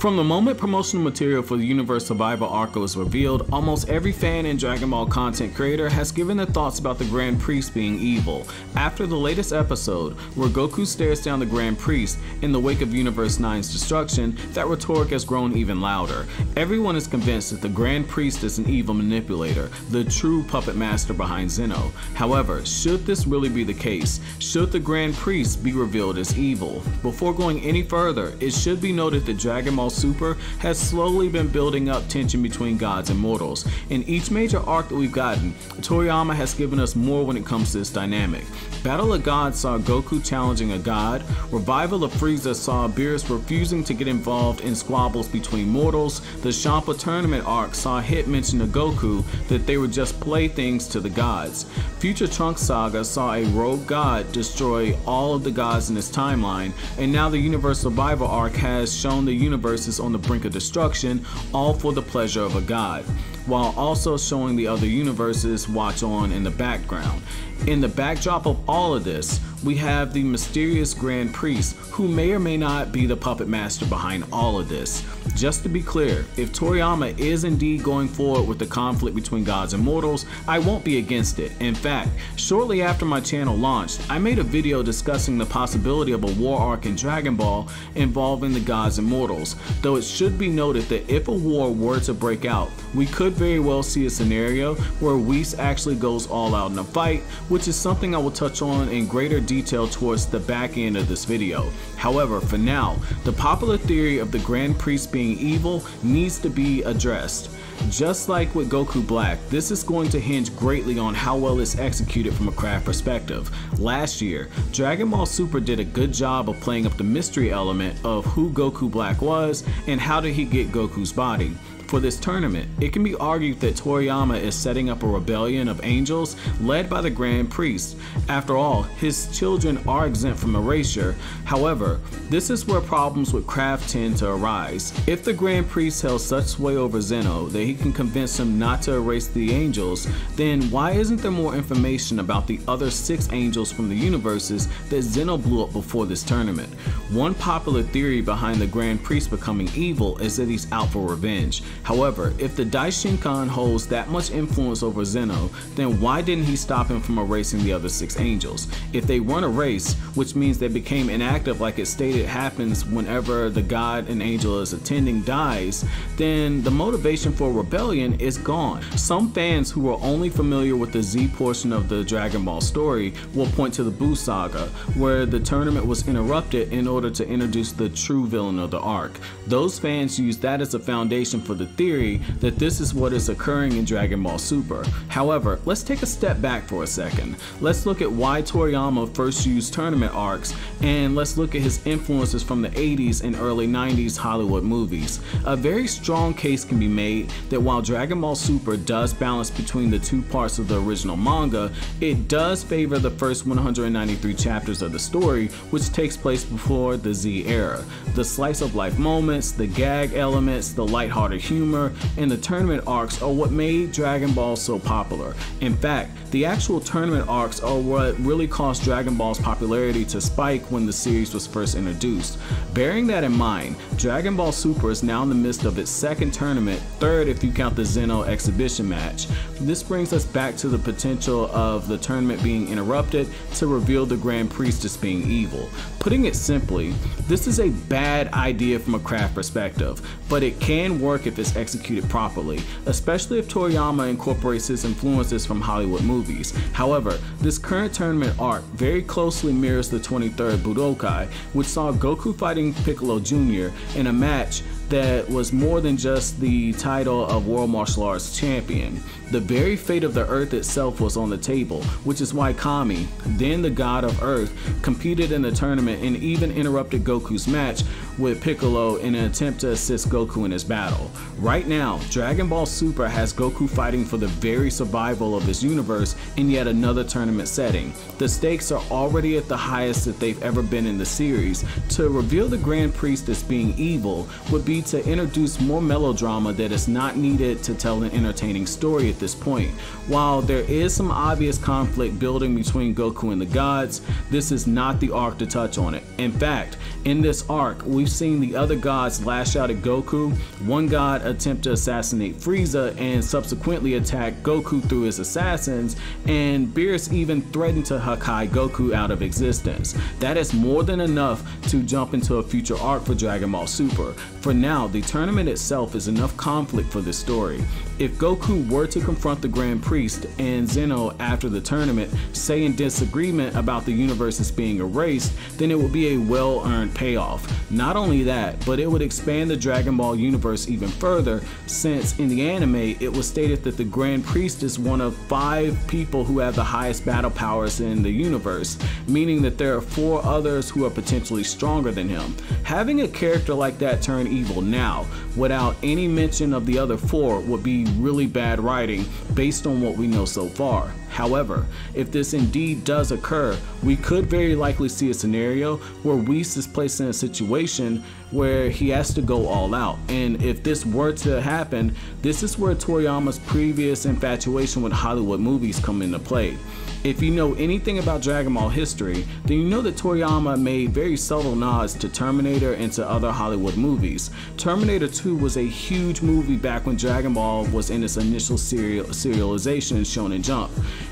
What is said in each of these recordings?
From the moment promotional material for the Universe Survival arc was revealed, almost every fan and Dragon Ball content creator has given their thoughts about the Grand Priest being evil. After the latest episode, where Goku stares down the Grand Priest in the wake of Universe 9's destruction, that rhetoric has grown even louder. Everyone is convinced that the Grand Priest is an evil manipulator, the true puppet master behind Zeno. However, should this really be the case? Should the Grand Priest be revealed as evil? Before going any further, it should be noted that Dragon Ball Super has slowly been building up tension between gods and mortals. In each major arc that we've gotten, Toriyama has given us more when it comes to this dynamic. Battle of Gods saw Goku challenging a god, Revival of Frieza saw Beerus refusing to get involved in squabbles between mortals, the Champa Tournament arc saw Hit mention to Goku that they were just playthings to the gods. Future Trunks Saga saw a rogue god destroy all of the gods in this timeline, and now the Universe Survival arc has shown the universe is on the brink of destruction, all for the pleasure of a god, while also showing the other universes watch on in the background. In the backdrop of all of this, we have the mysterious Grand Priest, who may or may not be the puppet master behind all of this. Just to be clear, if Toriyama is indeed going forward with the conflict between gods and mortals, I won't be against it. In fact, shortly after my channel launched, I made a video discussing the possibility of a war arc in Dragon Ball involving the gods and mortals, though it should be noted that if a war were to break out, we could very well see a scenario where Whis actually goes all out in a fight, which is something I will touch on in greater detail towards the back end of this video. However, for now, the popular theory of the Grand Priest being evil needs to be addressed. Just like with Goku Black, this is going to hinge greatly on how well it's executed from a craft perspective. Last year, Dragon Ball Super did a good job of playing up the mystery element of who Goku Black was and how did he get Goku's body. For this tournament, it can be argued that Toriyama is setting up a rebellion of angels led by the Grand Priest. After all, his children are exempt from erasure. However, this is where problems with craft tend to arise. If the Grand Priest held such sway over Zeno that he can convince him not to erase the angels, then why isn't there more information about the other 6 angels from the universes that Zeno blew up before this tournament? One popular theory behind the Grand Priest becoming evil is that he's out for revenge. However, if the Daishinkan holds that much influence over Zeno, then why didn't he stop him from erasing the other 6 angels? If they weren't erased, which means they became inactive like it stated happens whenever the god an angel is attending dies, then the motivation for rebellion is gone. Some fans who are only familiar with the Z portion of the Dragon Ball story will point to the Buu saga, where the tournament was interrupted in order to introduce the true villain of the arc. Those fans use that as a foundation for the theory that this is what is occurring in Dragon Ball Super. However, let's take a step back for a second. Let's look at why Toriyama first used tournament arcs, and let's look at his influences from the 80s and early 90s Hollywood movies. A very strong case can be made that while Dragon Ball Super does balance between the 2 parts of the original manga, it does favor the first 193 chapters of the story, which takes place before the Z era. The slice of life moments, the gag elements, the lighthearted humor, and the tournament arcs are what made Dragon Ball so popular. In fact, the actual tournament arcs are what really caused Dragon Ball's popularity to spike when the series was first introduced. Bearing that in mind, Dragon Ball Super is now in the midst of its 2nd tournament, 3rd if you count the Zeno exhibition match. This brings us back to the potential of the tournament being interrupted to reveal the Grand Priest as being evil. Putting it simply, this is a bad idea from a craft perspective, but it can work if it's executed properly, especially if Toriyama incorporates his influences from Hollywood movies. However, this current tournament arc very closely mirrors the 23rd Budokai, which saw Goku fighting Piccolo Jr. in a match that was more than just the title of World Martial Arts Champion. The very fate of the Earth itself was on the table, which is why Kami, then the god of Earth, competed in the tournament and even interrupted Goku's match with Piccolo in an attempt to assist Goku in his battle. Right now, Dragon Ball Super has Goku fighting for the very survival of his universe in yet another tournament setting. The stakes are already at the highest that they've ever been in the series. To reveal the Grand Priest as being evil would be be to introduce more melodrama that is not needed to tell an entertaining story at this point. While there is some obvious conflict building between Goku and the gods, this is not the arc to touch on it. In fact, in this arc, we've seen the other gods lash out at Goku. One god attempt to assassinate Frieza and subsequently attack Goku through his assassins, and Beerus even threatened to Hakai Goku out of existence. That is more than enough to jump into a future arc for Dragon Ball Super. For now, the tournament itself is enough conflict for this story. If Goku were to confront the Grand Priest and Zeno after the tournament, say in disagreement about the universes being erased, then it would be a well-earned payoff. Not only that, but it would expand the Dragon Ball universe even further, since in the anime it was stated that the Grand Priest is one of 5 people who have the highest battle powers in the universe, meaning that there are 4 others who are potentially stronger than him. Having a character like that turn evil now, without any mention of the other 4, would be really bad writing based on what we know so far. However, if this indeed does occur, we could very likely see a scenario where Whis is placed in a situation where he has to go all out. And if this were to happen, this is where Toriyama's previous infatuation with Hollywood movies come into play. If you know anything about Dragon Ball history, then you know that Toriyama made very subtle nods to Terminator and to other Hollywood movies. Terminator 2 was a huge movie back when Dragon Ball was in its initial serialization in Shonen Jump.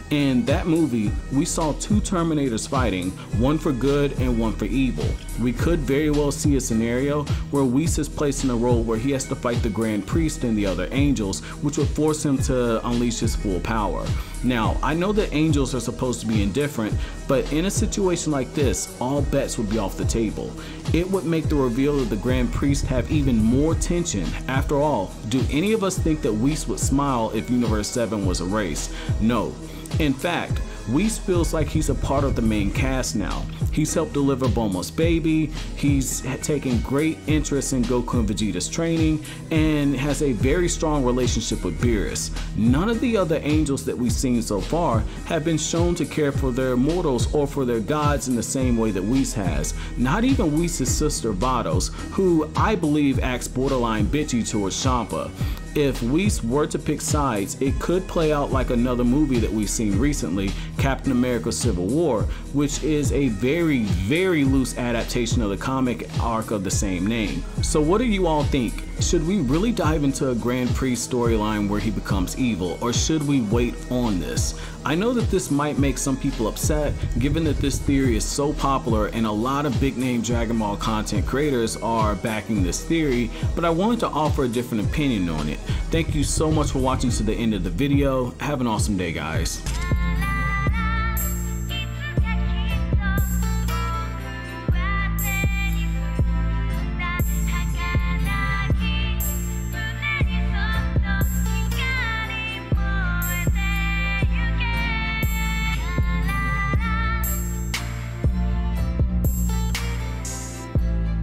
In that movie, we saw 2 Terminators fighting, one for good and one for evil. We could very well see a scenario where Whis is placed in a role where he has to fight the Grand Priest and the other angels, which would force him to unleash his full power. Now, I know that angels are supposed to be indifferent, but in a situation like this, all bets would be off the table. It would make the reveal of the Grand Priest have even more tension. After all, do any of us think that Whis would smile if Universe 7 was erased? No. In fact, Whis feels like he's a part of the main cast now. He's helped deliver Bulma's baby, he's taken great interest in Goku and Vegeta's training, and has a very strong relationship with Beerus. None of the other angels that we've seen so far have been shown to care for their mortals or for their gods in the same way that Whis has. Not even Whis' sister Vados, who I believe acts borderline bitchy towards Champa. If Whis were to pick sides, it could play out like another movie that we've seen recently, Captain America Civil War, which is a very, very loose adaptation of the comic arc of the same name. So what do you all think? Should we really dive into a Grand Priest storyline where he becomes evil, or should we wait on this? I know that this might make some people upset, given that this theory is so popular and a lot of big name Dragon Ball content creators are backing this theory, but I wanted to offer a different opinion on it. Thank you so much for watching to the end of the video. Have an awesome day, guys.